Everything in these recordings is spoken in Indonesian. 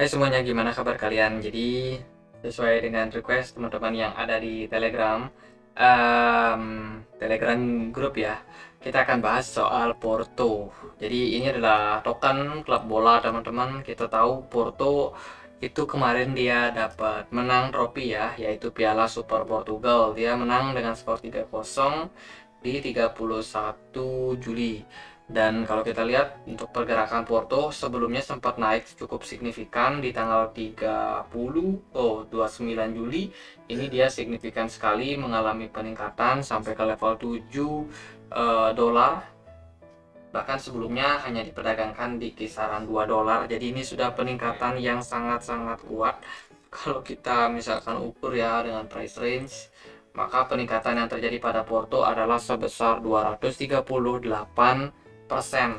Hai semuanya, gimana kabar kalian? Jadi sesuai dengan request teman-teman yang ada di Telegram grup ya, kita akan bahas soal Porto. Jadi ini adalah token klub bola teman-teman. Kita tahu Porto itu kemarin dia dapat menang trofi ya, yaitu Piala Super Portugal. Dia menang dengan skor 3-0 di 31 Juli. Dan kalau kita lihat untuk pergerakan Porto sebelumnya sempat naik cukup signifikan di tanggal 29 Juli. Ini dia signifikan sekali mengalami peningkatan sampai ke level 7 dolar. Bahkan sebelumnya hanya diperdagangkan di kisaran 2 dolar. Jadi ini sudah peningkatan yang sangat-sangat kuat. Kalau kita misalkan ukur ya dengan price range, maka peningkatan yang terjadi pada Porto adalah sebesar 238%.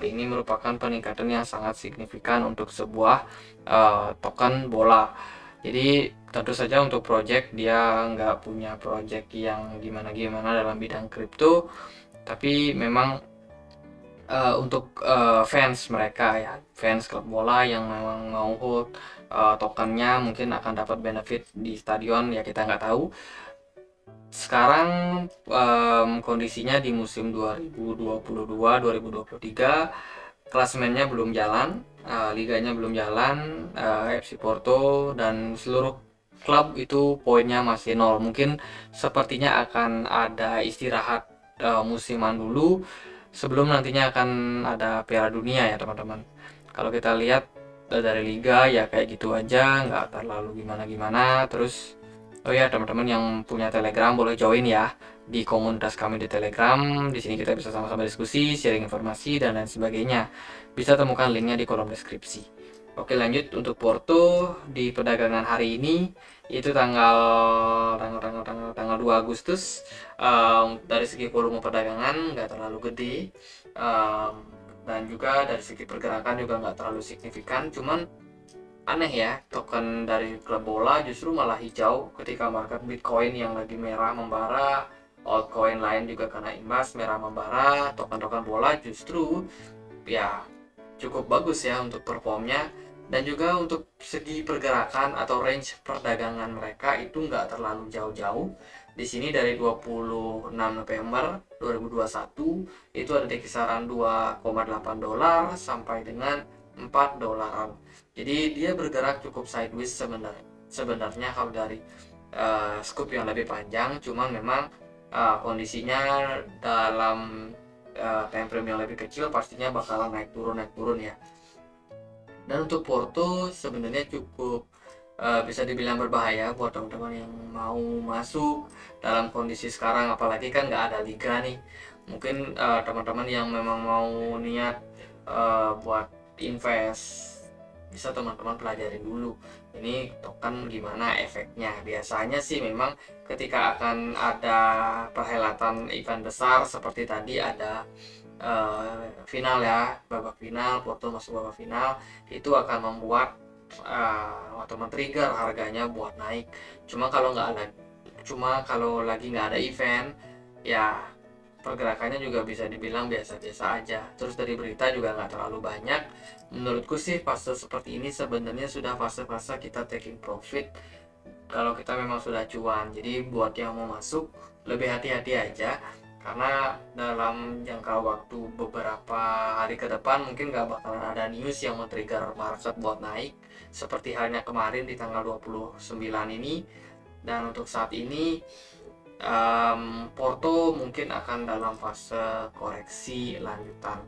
Ini merupakan peningkatan yang sangat signifikan untuk sebuah token bola. Jadi tentu saja untuk project dia nggak punya project yang gimana-gimana dalam bidang kripto, tapi memang untuk fans mereka ya, fans klub bola yang memang mau hold tokennya mungkin akan dapat benefit di stadion ya, kita nggak tahu. Sekarang kondisinya di musim 2022-2023 klasemennya belum jalan, liganya belum jalan, FC Porto dan seluruh klub itu poinnya masih nol. Mungkin sepertinya akan ada istirahat musiman dulu sebelum nantinya akan ada Piala Dunia ya teman-teman. Kalau kita lihat dari liga ya kayak gitu aja, nggak terlalu gimana-gimana. Terus oh ya teman-teman yang punya Telegram boleh join ya di komunitas kami di Telegram. Di sini kita bisa sama-sama diskusi, sharing informasi dan lain sebagainya. Bisa temukan linknya di kolom deskripsi. Oke, lanjut untuk Porto di perdagangan hari ini itu tanggal 2 Agustus. Dari segi volume perdagangan nggak terlalu gede, dan juga dari segi pergerakan juga nggak terlalu signifikan. Cuman aneh ya, token dari klub bola justru malah hijau ketika market Bitcoin yang lagi merah membara, altcoin lain juga kena imbas merah membara, token-token bola justru ya cukup bagus ya untuk performnya. Dan juga untuk segi pergerakan atau range perdagangan mereka itu nggak terlalu jauh-jauh. Di sini dari 26 November 2021 itu ada di kisaran 2,8 dolar sampai dengan 4 dolaran. Jadi dia bergerak cukup sideways sebenarnya kalau dari scoop yang lebih panjang. Cuman memang kondisinya dalam time frame yang lebih kecil pastinya bakalan naik turun ya. Dan untuk Porto sebenarnya cukup bisa dibilang berbahaya buat teman-teman yang mau masuk dalam kondisi sekarang, apalagi kan nggak ada liga nih. Mungkin teman-teman yang memang mau niat buat invest, bisa teman-teman pelajari dulu ini token gimana efeknya. Biasanya sih memang ketika akan ada perhelatan event besar seperti tadi ada final ya, babak final, Porto masuk babak final, itu akan membuat atau men-trigger harganya buat naik. Cuma kalau lagi nggak ada event ya pergerakannya juga bisa dibilang biasa-biasa aja. Terus dari berita juga nggak terlalu banyak. Menurutku sih fase seperti ini sebenarnya sudah fase-fase kita taking profit kalau kita memang sudah cuan. Jadi buat yang mau masuk lebih hati-hati aja, karena dalam jangka waktu beberapa hari ke depan mungkin nggak bakalan ada news yang men-trigger market buat naik seperti halnya kemarin di tanggal 29 ini. Dan untuk saat ini Porto mungkin akan dalam fase koreksi lanjutan.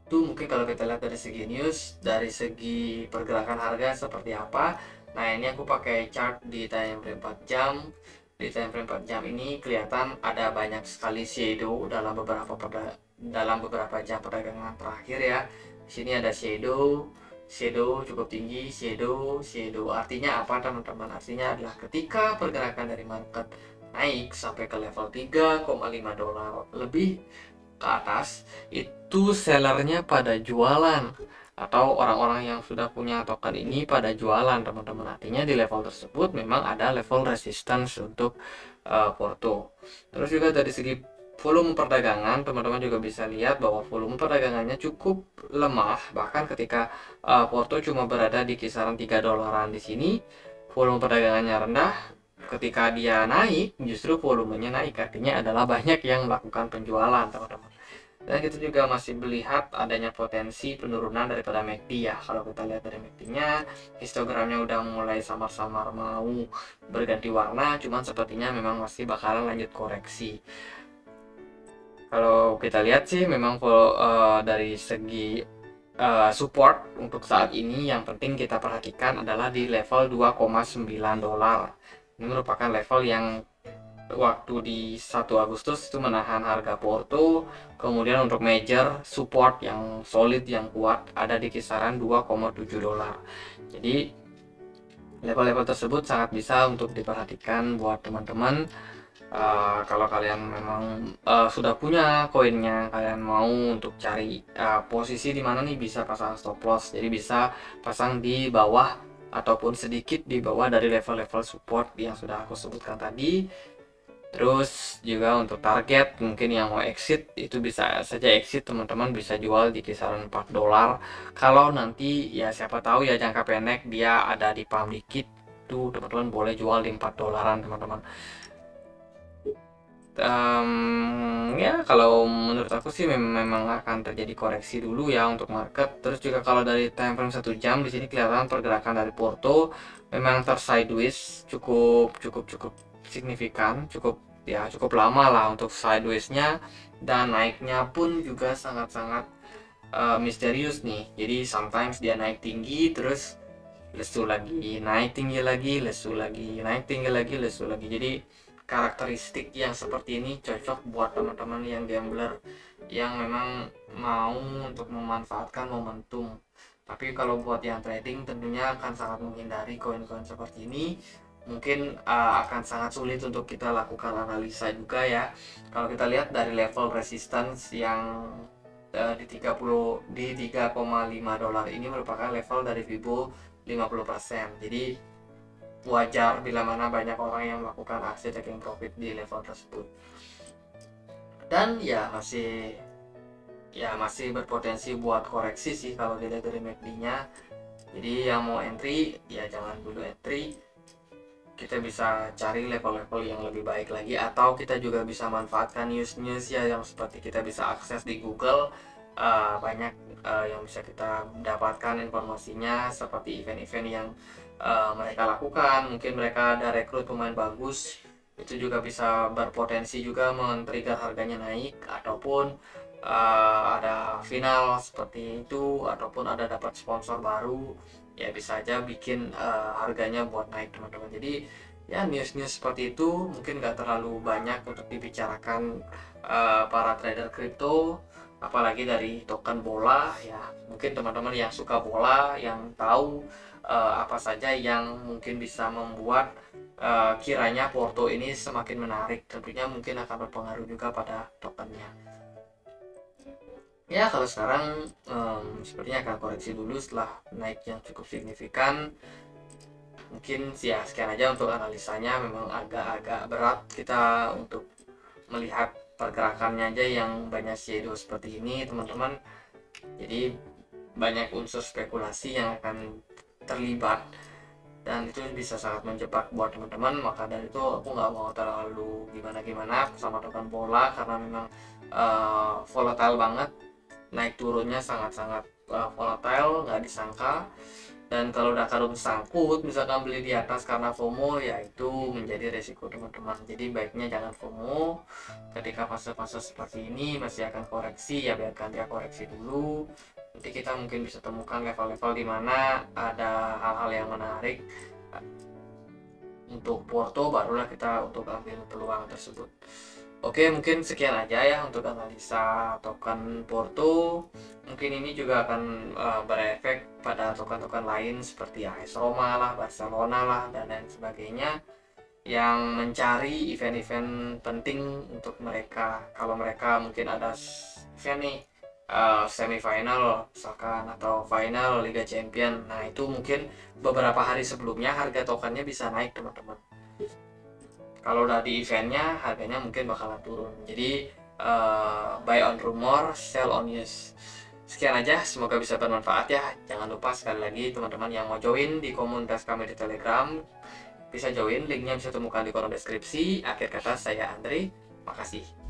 Itu mungkin kalau kita lihat dari segi news. Dari segi pergerakan harga seperti apa, nah ini aku pakai chart di time frame 4 jam. Di time frame 4 jam ini kelihatan ada banyak sekali shadow dalam beberapa jam perdagangan terakhir ya. Di sini ada shadow cukup tinggi, shadow. Artinya apa teman-teman? Artinya adalah ketika pergerakan dari market naik sampai ke level 3,5 dolar lebih ke atas, itu sellernya pada jualan atau orang-orang yang sudah punya token ini pada jualan teman-teman. Artinya di level tersebut memang ada level resistance untuk Porto. Terus juga dari segi volume perdagangan, teman-teman juga bisa lihat bahwa volume perdagangannya cukup lemah, bahkan ketika Porto cuma berada di kisaran 3 dolaran di sini, volume perdagangannya rendah. Ketika dia naik, justru volumenya naik, artinya adalah banyak yang melakukan penjualan, teman-teman. Dan kita juga masih melihat adanya potensi penurunan daripada MACD ya. Kalau kita lihat dari MACD-nya, histogramnya udah mulai samar-samar mau berganti warna, cuman sepertinya memang masih bakalan lanjut koreksi. Kalau kita lihat sih memang dari segi support untuk saat ini yang penting kita perhatikan adalah di level 2,9 dolar. Ini merupakan level yang waktu di 1 Agustus itu menahan harga Porto. Kemudian untuk major support yang solid yang kuat ada di kisaran 2,7 dolar. Jadi level-level tersebut sangat bisa untuk diperhatikan buat teman-teman. Kalau kalian memang sudah punya koinnya, kalian mau untuk cari posisi di mana nih bisa pasang stop loss, jadi bisa pasang di bawah ataupun sedikit di bawah dari level-level support yang sudah aku sebutkan tadi. Terus juga untuk target, mungkin yang mau exit itu bisa saja exit, teman-teman bisa jual di kisaran 4 dolar. Kalau nanti ya siapa tahu ya jangka pendek dia ada di pump dikit tuh, teman-teman boleh jual di 4 dolaran, teman-teman. Ya kalau menurut aku sih memang akan terjadi koreksi dulu ya untuk market. Terus juga kalau dari time frame 1 jam di sini kelihatan pergerakan dari Porto memang sideways cukup signifikan, cukup lama lah untuk sidewaysnya, dan naiknya pun juga sangat-sangat misterius nih. Jadi sometimes dia naik tinggi terus lesu lagi, naik tinggi lagi, lesu lagi, naik tinggi lagi, lesu lagi. Jadi karakteristik yang seperti ini cocok buat teman-teman yang gambler yang memang mau untuk memanfaatkan momentum. Tapi kalau buat yang trading tentunya akan sangat menghindari koin-koin seperti ini. Mungkin akan sangat sulit untuk kita lakukan analisa juga ya. Kalau kita lihat dari level resistance yang di 3,5 dolar ini merupakan level dari Fibo 50%. Jadi wajar bila mana banyak orang yang melakukan aksi taking profit di level tersebut. Dan ya masih berpotensi buat koreksi sih kalau dilihat dari MACD-nya. Jadi yang mau entry ya jangan dulu entry. Kita bisa cari level-level yang lebih baik lagi, atau kita juga bisa manfaatkan news-news ya yang seperti kita bisa akses di Google. Banyak yang bisa kita dapatkan informasinya, seperti event-event yang mereka lakukan. Mungkin mereka ada rekrut pemain bagus, itu juga bisa berpotensi juga men-trigger harganya naik, ataupun ada final seperti itu, ataupun ada dapat sponsor baru ya bisa aja bikin harganya buat naik, teman-teman. Jadi ya news-news seperti itu mungkin gak terlalu banyak untuk dibicarakan para trader kripto, apalagi dari token bola ya. Mungkin teman-teman yang suka bola yang tahu apa saja yang mungkin bisa membuat kiranya Porto ini semakin menarik, tentunya mungkin akan berpengaruh juga pada tokennya. Ya kalau sekarang sepertinya akan koreksi dulu setelah naik yang cukup signifikan. Mungkin ya sekian aja untuk analisanya. Memang agak-agak berat kita untuk melihat pergerakannya aja yang banyak shadow seperti ini, teman-teman. Jadi banyak unsur spekulasi yang akan terlibat, dan itu bisa sangat menjebak buat teman-teman. Maka dari itu aku nggak mau terlalu gimana-gimana sama token bola, karena memang volatile banget, naik turunnya sangat-sangat volatile, nggak disangka. Dan kalau udah kadung sangkut misalkan beli di atas karena FOMO, ya itu menjadi resiko teman-teman. Jadi baiknya jangan FOMO ketika fase-fase seperti ini. Masih akan koreksi ya, biarkan dia koreksi dulu. Nanti kita mungkin bisa temukan level-level di mana ada hal-hal yang menarik untuk Porto, barulah kita untuk ambil peluang tersebut. Oke, mungkin sekian aja ya untuk analisa token Porto. Mungkin ini juga akan berefek pada token-token lain seperti AS Roma lah, Barcelona lah, dan lain sebagainya, yang mencari event-event penting untuk mereka. Kalau mereka mungkin ada event nih semifinal misalkan, atau final Liga Champion, nah itu mungkin beberapa hari sebelumnya harga tokennya bisa naik, teman-teman. Kalau udah di eventnya harganya mungkin bakalan turun. Jadi buy on rumor, sell on news. Sekian aja, semoga bisa bermanfaat ya. Jangan lupa sekali lagi teman-teman yang mau join di komunitas kami di Telegram, bisa join, linknya bisa temukan di kolom deskripsi. Akhir kata, saya Andre, makasih.